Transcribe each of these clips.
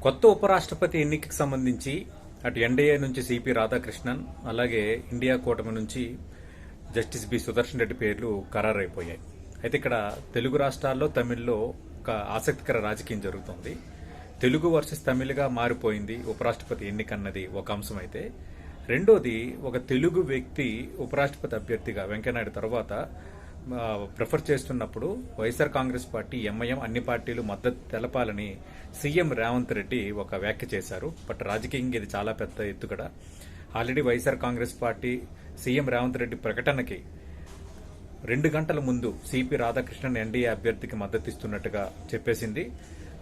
కొత్త ఉపరాష్ట్రపతి ఎన్నికకు సంబంధించి అటు ఎన్డీఏ నుంచి సిపి రాధాకృష్ణన్, అలాగే ఇండియా కూటమి నుంచి జస్టిస్ బి సుదర్శన్ రెడ్డి పేర్లు ఖరారైపోయాయి. అయితే ఇక్కడ తెలుగు రాష్ట్రాల్లో తమిళ్లో ఒక ఆసక్తికర రాజకీయం జరుగుతోంది. తెలుగు వర్సెస్ తమిళ్గా మారిపోయింది ఉపరాష్ట్రపతి ఎన్నికన్నది ఒక అంశం అయితే, రెండోది ఒక తెలుగు వ్యక్తి ఉపరాష్ట్రపతి అభ్యర్థిగా వెంకయ్యనాయుడు తర్వాత ప్రిఫర్ చేస్తున్నప్పుడు వైఎస్ఆర్ కాంగ్రెస్ పార్టీ, ఎంఐఎం అన్ని పార్టీలు మద్దతు తెలపాలని సీఎం రేవంత్ రెడ్డి ఒక వ్యాఖ్య చేశారు. బట్ రాజకీయంగా ఇది చాలా పెద్ద ఎత్తుగడ. Already YSR Congress party CM Revanth Reddy ప్రకటనకి 2 గంటల ముందు సిపి రాధాకృష్ణన్ ఎన్డీఏ అభ్యర్థికి మద్దతిస్తున్నట్టుగా చెప్పేసింది.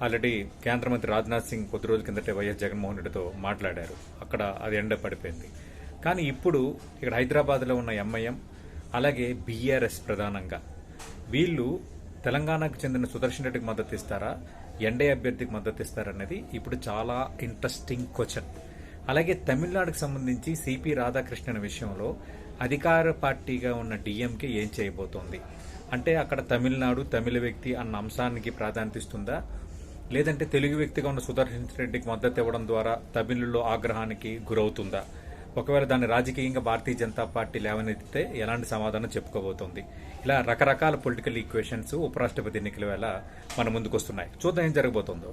ఆల్రెడీ కేంద్ర మంత్రి రాజ్నాథ్ సింగ్ కొద్ది రోజుల కిందటే వైఎస్ జగన్మోహన్ రెడ్డితో మాట్లాడారు. అక్కడ అది ఎండ పడిపోయింది. కానీ ఇప్పుడు ఇక్కడ హైదరాబాద్లో ఉన్న ఎంఐఎం, అలాగే బీఆర్ఎస్ ప్రధానంగా వీళ్ళు తెలంగాణకు చెందిన సుదర్శన్ రెడ్డికి మద్దతు ఇస్తారా, ఎన్డీఏ అభ్యర్థికి మద్దతు ఇస్తారనేది ఇప్పుడు చాలా ఇంట్రెస్టింగ్ క్వశ్చన్. అలాగే తమిళనాడుకు సంబంధించి సిపి రాధాకృష్ణన్ విషయంలో అధికార పార్టీగా ఉన్న డిఎంకే ఏం చేయబోతోంది అంటే, అక్కడ తమిళనాడు తమిళ వ్యక్తి అన్న అంశానికి ప్రాధాన్యత ఇస్తుందా, లేదంటే తెలుగు వ్యక్తిగా ఉన్న సుదర్శన్ రెడ్డికి మద్దతు ఇవ్వడం ద్వారా తమిళుల్లో ఆగ్రహానికి గురవుతుందా? ఒకవేళ దాన్ని రాజకీయంగా భారతీయ జనతా పార్టీ లేవనెత్తితే ఎలాంటి సమాధానం చెప్పుకోబోతోంది? ఇలా రకరకాల పొలిటికల్ ఈక్వేషన్స్ ఉపరాష్ట్రపతి ఎన్నికల వేళ మన ముందుకు వస్తున్నాయి. చూద్దాం ఏం జరగబోతోందో.